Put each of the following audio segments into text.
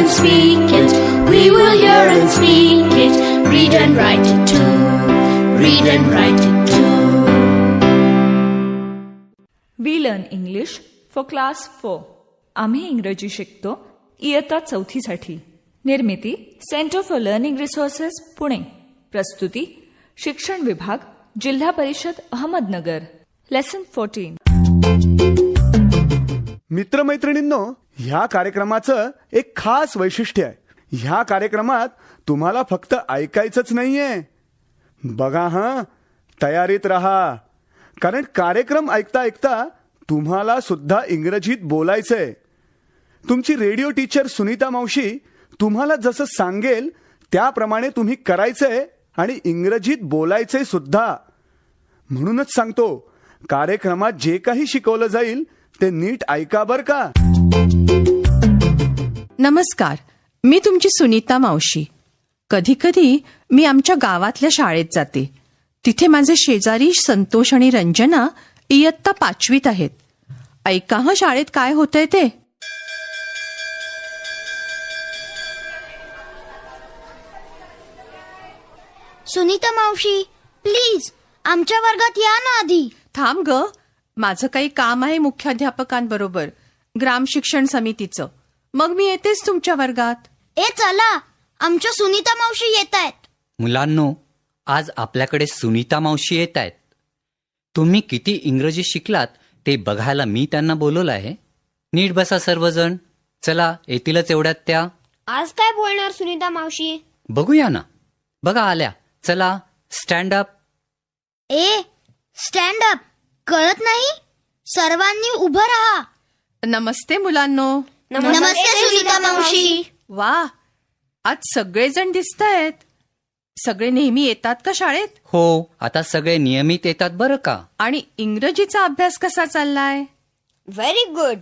and speak it. We will hear and speak it. Read and write it too. Read and write it too. We learn English for class 4. आम्ही इंग्रजी शिकतो इयत्ता 4थी साठी. निर्मिती centre for learning resources Pune. प्रस्तुती शिक्षण विभाग जिल्हा परिषद अहमदनगर. लेसन 14. मित्रमैत्रिणींनो, ह्या कार्यक्रमाचं एक खास वैशिष्ट्य आहे. ह्या कार्यक्रमात तुम्हाला फक्त ऐकायचंच नाहीये. बघा हां, तयारीत राहा, कारण कार्यक्रम ऐकता ऐकता तुम्हाला सुद्धा इंग्रजीत बोलायचंय. तुमची रेडिओ टीचर सुनीता मावशी तुम्हाला जसं सांगेल त्याप्रमाणे तुम्ही करायचंय आणि इंग्रजीत बोलायचंय सुद्धा. म्हणूनच सांगतो, कार्यक्रमात जे काही शिकवलं जाईल ते नीट ऐका बर का. नमस्कार, मी तुमची सुनीता मावशी. कधी कधी मी आमच्या गावातल्या शाळेत जाते. तिथे माझे शेजारी संतोष आणि रंजना इयत्ता 5वीत आहेत. ऐका हं शाळेत काय होतंय ते. सुनीता मावशी, प्लीज आमच्या वर्गात या ना आधी. थांब ग, माझं काही काम आहे मुख्याध्यापकांबरोबर, ग्राम शिक्षण समितीचं. मग मी येतेच तुमच्या वर्गात. ए चला, आमच्या सुनीता मावशी येत आहेत. मुलांनो, आज आपल्याकडे सुनीता मावशी येत आहेत. तुम्ही किती इंग्रजी शिकलात ते बघायला मी त्यांना बोलवलं आहे. नीट बसा सर्वजण. चला, येतीलच एवढ्यात त्या. आज काय बोलणार सुनीता मावशी? बघूया ना. बघा आल्या. चला, स्टँड अप. ए स्टँड अप कळत नाही? सर्वांनी उभं राहा. नमस्ते मुलांनो. नमस्ते सुनीता मावशी. वा, आज सगळेजण दिसतायत. सगळे नेहमी येतात का शाळेत? हो, आता सगळे नियमित येतात बरं का. आणि इंग्रजीचा अभ्यास कसा चाललाय? Very good.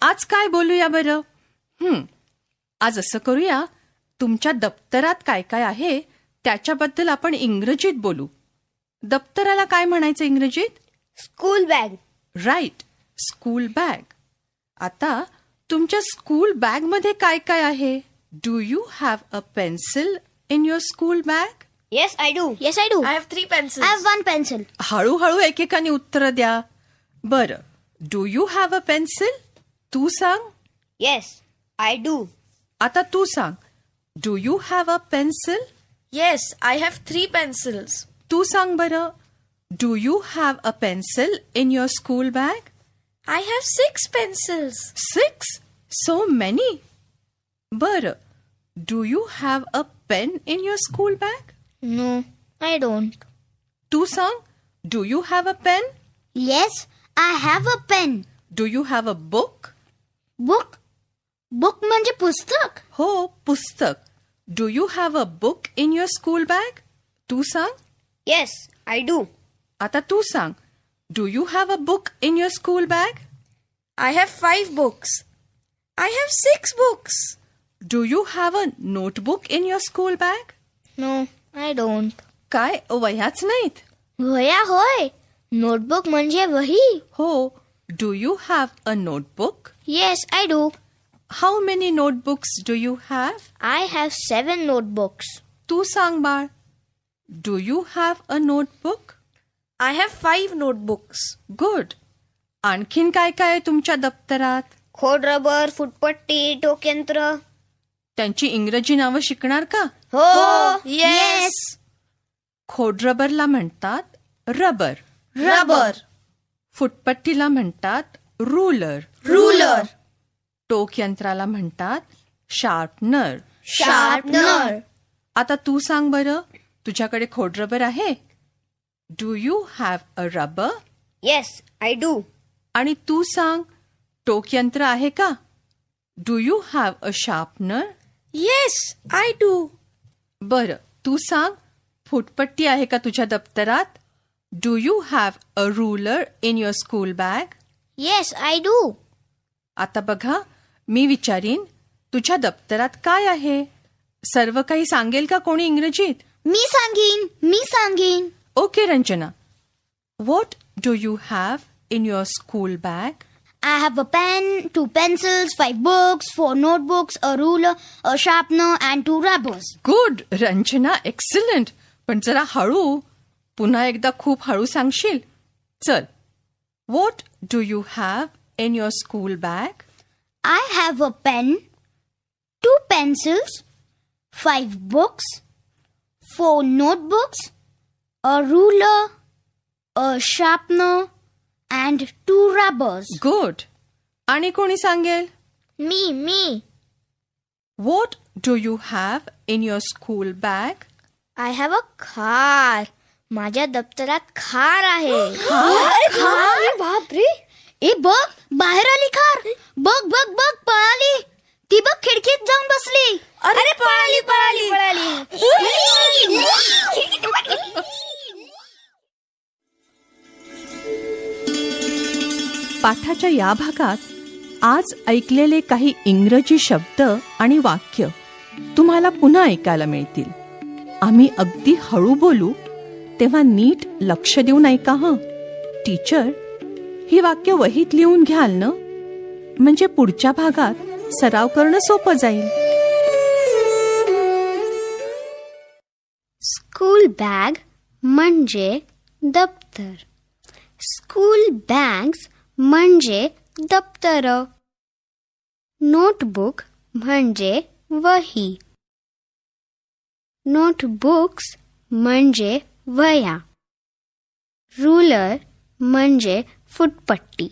आज काय बोलूया बरं? आज असं करूया, तुमच्या दप्तरात काय काय आहे त्याच्याबद्दल आपण इंग्रजीत बोलू. दप्तराला काय म्हणायचं इंग्रजीत? School bag. Right, school bag. आता तुमच्या स्कूल बॅग मध्ये काय काय आहे? Do you have a pencil in your school bag? Yes I do. Yes I do. I have 3 pencils. I have 1 pencil. हळूहळू एकेकाने उत्तर द्या. बरं, do you have a pencil? तू सांग. Yes I do. आता तू सांग. Do you have a pencil? Yes I have 3 pencils. तू सांग बरं. Do you have a pencil in your school bag? I have 6 pencils. 6? So many. बरं, do you have a pen in your school bag? No I don't. तू सांग. Do you have a pen? Yes I have a pen. Do you have a book? Book? Book म्हणजे पुस्तक? हो, पुस्तक. Do you have a book in your school bag? तू सांग. Yes I do. आता तू सांग. Do you have a book in your school bag? I have 5 books. I have 6 books. Do you have a notebook in your school bag? No I don't. काय वह्याच नाहीत? वह्या होय. नोटबुक म्हणजे वही. हो. Do you have a notebook? Yes I do. How many notebooks do you have? I have 7 notebooks. तू सांग बाळ. Do you have a notebook? I have 5 notebooks. Good. आणखीन काय काय आहे तुमच्या दप्तरात? खोडरबर, फुटपट्टी, टोकयंत्र. त्यांची इंग्रजी नावं शिकणार का? हो. Yes. खोडरबरला म्हणतात रबर. Rubber. फुटपट्टीला म्हणतात रूलर. Ruler. टोक यंत्राला म्हणतात शार्पनर. Sharpener. आता तू सांग बरं, तुझ्याकडे खोडरबर आहे? Do you have a rubber? Yes I do. आणि तू सांग, टोक यंत्र आहे का? Do you have a sharpener? Yes, I do. बरं, तू सांग, फुटपट्टी आहे का तुझ्या दप्तरात? Do you have a ruler in your school bag? Yes I do. आता बघा, मी विचारीन, तुझ्या दप्तरात काय आहे? सर्व काही सांगेल का कोणी इंग्रजीत? मी सांगेन. Okay Ranjana. What do you have in your school bag? I have a pen, 2 pencils, 5 books, 4 notebooks, a ruler, a sharpener, and 2 rubbers. Good Ranjana, excellent. पण जरा हळू. पुन्हा एकदा खूप हळू सांगशील? चल. What do you have in your school bag? I have a pen, 2 pencils, 5 books, 4 notebooks, a ruler, a sharpener, and 2 rubbers. Good. आणि कोणी सांगेल? Me. What do you have in your school bag? I have a car. माझ्या दप्तरात खार आहे. अरे बापरे! ए बघ, बाहेर आली खार. बघ बघ बघ, पळाली. ती बघ खिडकीत जाऊन बसली. अरे पळाली. पाठाच्या या भागात आज ऐकलेले काही इंग्रजी शब्द आणि वाक्य तुम्हाला पुन्हा ऐकायला मिळतील. आम्ही अगदी हळू बोलू तेव्हा नीट लक्ष देऊन ऐका हं. टीचर, ही वाक्य वहीत लिहून घ्याल ना? म्हणजे पुढच्या भागात सराव करणं सोपं जाईल. स्कूल बॅग म्हणजे दप्तर. स्कूल बॅग्स म्हणजे दप्तर. नोटबुक म्हणजे वही. नोटबुक्स म्हणजे वह्या. रुलर म्हणजे फुटपट्टी.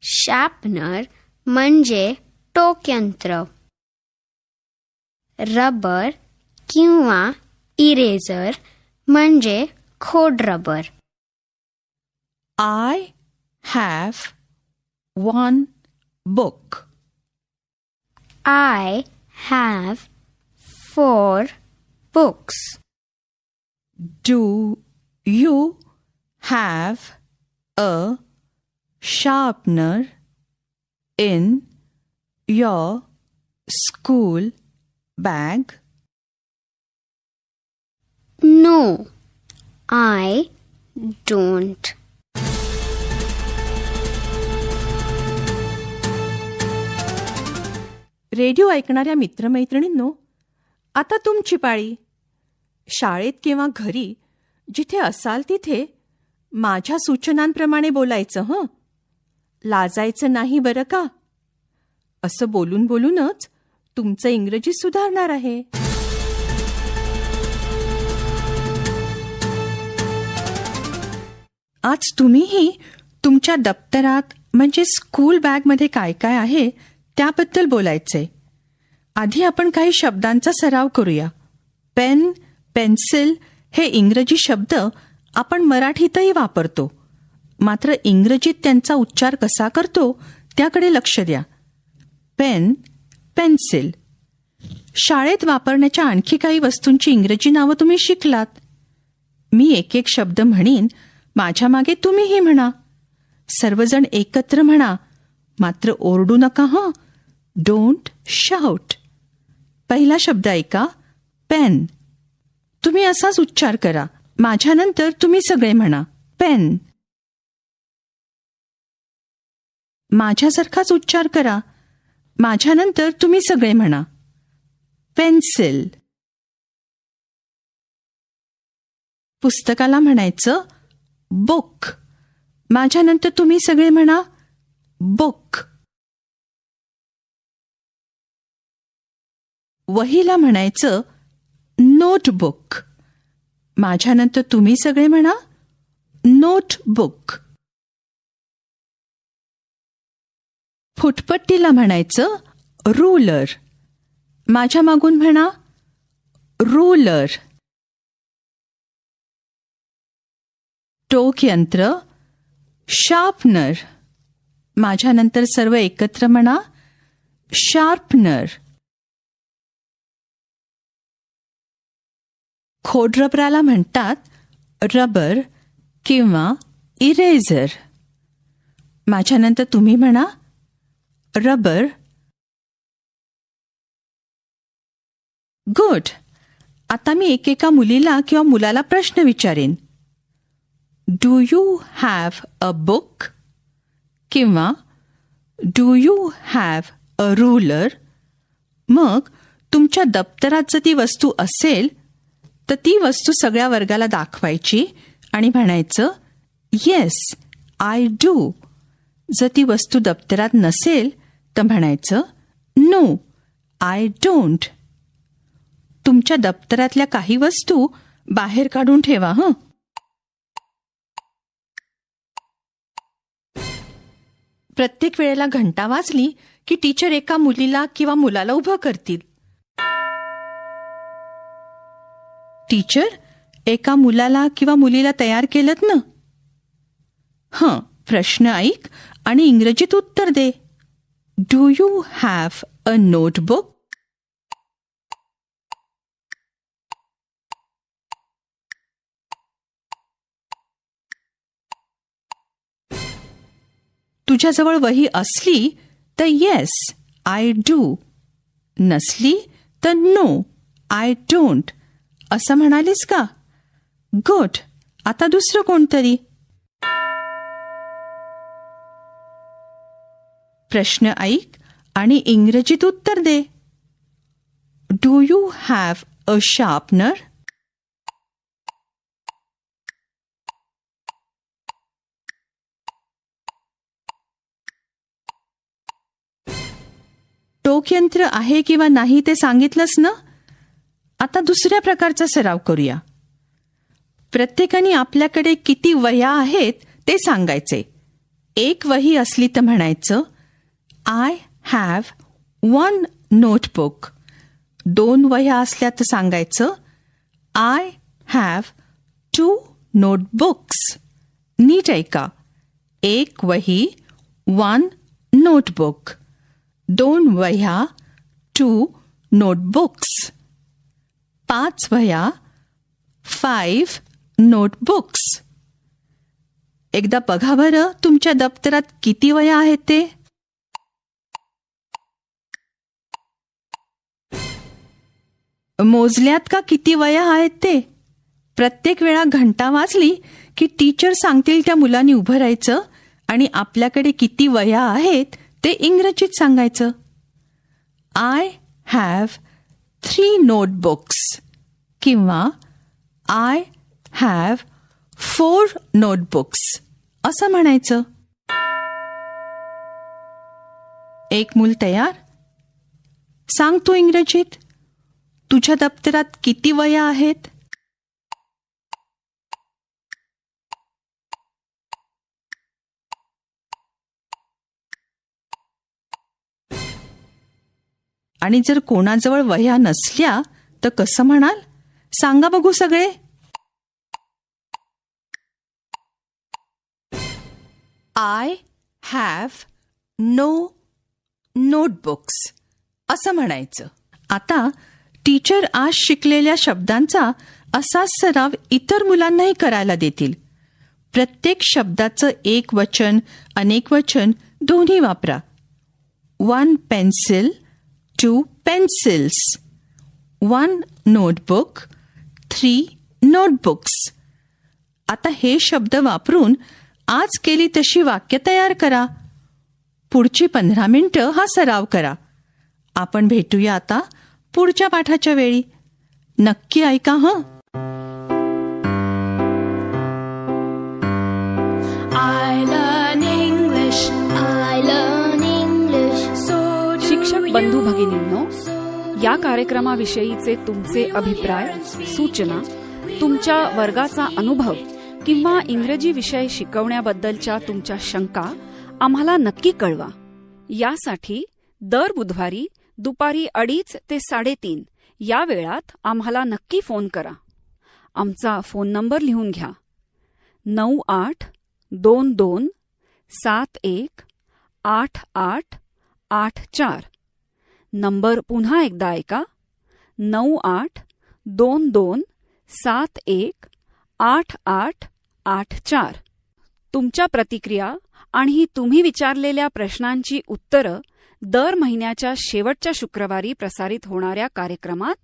शार्पनर म्हणजे टोकयंत्र. रबर किंवा इरेझर म्हणजे खोडरबर. I have 1 book. I have 4 books. Do you have a sharpener in your school bag? No, I don't. Radio ऐकणाऱ्या मित्रमैत्रिणींनो, आता तुमची पाळी. शाळेत किंवा घरी जिथे असाल तिथे माझ्या सूचनांप्रमाणे बोलायचं हं. लाजायचं नाही बरं का. असं बोलून बोलूनच तुमचं इंग्रजी सुधारणार आहे. आज तुम्हीही तुमच्या दप्तरात म्हणजे स्कूल बॅगमध्ये काय काय आहे त्याबद्दल बोलायचंय. आधी आपण काही शब्दांचा सराव करूया. पेन, पेन्सिल हे इंग्रजी शब्द आपण मराठीतही वापरतो. मात्र इंग्रजीत त्यांचा उच्चार कसा करतो त्याकडे लक्ष द्या. Pen, pencil. शाळेत वापरण्याच्या आणखी काही वस्तूंची इंग्रजी नावं तुम्ही शिकलात. मी एक एक शब्द म्हणीन, माझ्या मागे तुम्हीही म्हणा. सर्वजण एकत्र म्हणा, मात्र ओरडू नका हं. Don't shout. पहिला शब्द ऐका, पेन. तुम्ही असाच उच्चार करा. माझ्यानंतर तुम्ही सगळे म्हणा, पेन. माझ्यासारखाच उच्चार करा. माझ्यानंतर तुम्ही सगळे म्हणा, पेन्सिल. पुस्तकाला म्हणायचं बुक. माझ्यानंतर तुम्ही सगळे म्हणा, बुक. वहीला म्हणायचं नोटबुक. माझ्यानंतर तुम्ही सगळे म्हणा, नोटबुक. फुटपट्टीला म्हणायचं रुलर. माझ्या मागून म्हणा, रुलर. टोकयंत्र शार्पनर. माझ्यानंतर सर्व एकत्र म्हणा, शार्पनर. खोडरबराला म्हणतात रबर किंवा इरेझर. माझ्यानंतर तुम्ही म्हणा, रबर. गुड. आता मी एकेका मुलीला किंवा मुलाला प्रश्न विचारेन. Do you have a book? किंवा do you have a ruler? मग तुमच्या दप्तरात जर ती वस्तू असेल तर ती वस्तू सगळ्या वर्गाला दाखवायची आणि म्हणायचं येस आय डू. जर ती वस्तू दप्तरात नसेल तर म्हणायचं नो आय डोंट. तुमच्या दप्तरातल्या काही वस्तू बाहेर काढून ठेवा हं. प्रत्येक वेळेला घंटा वाजली की टीचर एका मुलीला किंवा मुलाला उभं करतील. टीचर एका मुलाला किंवा मुलीला तयार केलं ना? हं, प्रश्न ऐक आणि इंग्रजीत उत्तर दे. Do you have a notebook? तुझ्याजवळ वही असली तर येस आय डू, नसली तर नो आय डोंट असं म्हणालीस का? गुड. आता दुसरं कोणतरी. प्रश्न ऐक आणि इंग्रजीत उत्तर दे. Do you have a sharpener? टोकयंत्र आहे किंवा नाही ते सांगितलंस ना? आता दुसऱ्या प्रकारचा सराव करूया. प्रत्येकाने आपल्याकडे किती वह्या आहेत ते सांगायचे. एक वही असली तर म्हणायचं आय हॅव 1 नोटबुक. 2 वह्या असल्या तर सांगायचं आय हॅव 2 नोटबुक्स. नीट ऐका. 1 वही 1 नोटबुक. 2 वह्या 2 नोटबुक्स. 5 वह्या 5 नोटबुक्स. एकदा बघा बरं तुमच्या दप्तरात किती वह्या आहेत ते. मोजल्यात का किती वह्या आहेत ते? प्रत्येक वेळा घंटा वाजली की टीचर सांगतील त्या मुलांनी उभं राहायचं आणि आपल्याकडे किती वह्या आहेत ते इंग्रजीत सांगायचं. आय हॅव 3 नोटबुक्स किंवा आय हॅव 4 नोटबुक्स असं म्हणायचं. एक मूल तयार? सांग तू इंग्रजीत. तुझ्या दप्तरात किती वह्या आहेत? आणि जर कोणाजवळ वह्या नसल्या तर कसं म्हणाल? सांगा बघू सगळे. आय हॅव नो नोटबुक्स असं म्हणायचं. आता टीचर आज शिकलेल्या शब्दांचा असाच सराव इतर मुलांनाही करायला देतील. प्रत्येक शब्दाचं एक वचन अनेक वचन दोन्ही वापरा. 1 पेन्सिल 2 पेन्सिल्स. 1 notebook 3 notebooks. आता हे शब्द वापरून आज केली तशी वाक्य तयार करा. पुढची 15 मिनिटं हा सराव करा. आपण भेटूया आता पुढच्या पाठाच्या वेळी. नक्की ऐका हं. I learn English. I learn English. So शिक्षक बंधू भगिनींनो, या कार्यक्रमाविषयीचे तुमचे अभिप्राय, सूचना, तुमच्या वर्गाचा अनुभव किंवा इंग्रजी विषय शिकवण्याबद्दलच्या तुमच्या शंका आम्हाला नक्की कळवा. यासाठी दर बुधवारी दुपारी 2:30 ते 3:30 या वेळात आम्हाला नक्की फोन करा. आमचा फोन नंबर लिहून घ्या. 9822718884. नंबर पुन्हा एकदा ऐका. 9822718884. तुमच्या प्रतिक्रिया आणि तुम्ही विचारलेल्या प्रश्नांची उत्तरं दर महिन्याच्या शेवटच्या शुक्रवारी प्रसारित होणाऱ्या कार्यक्रमात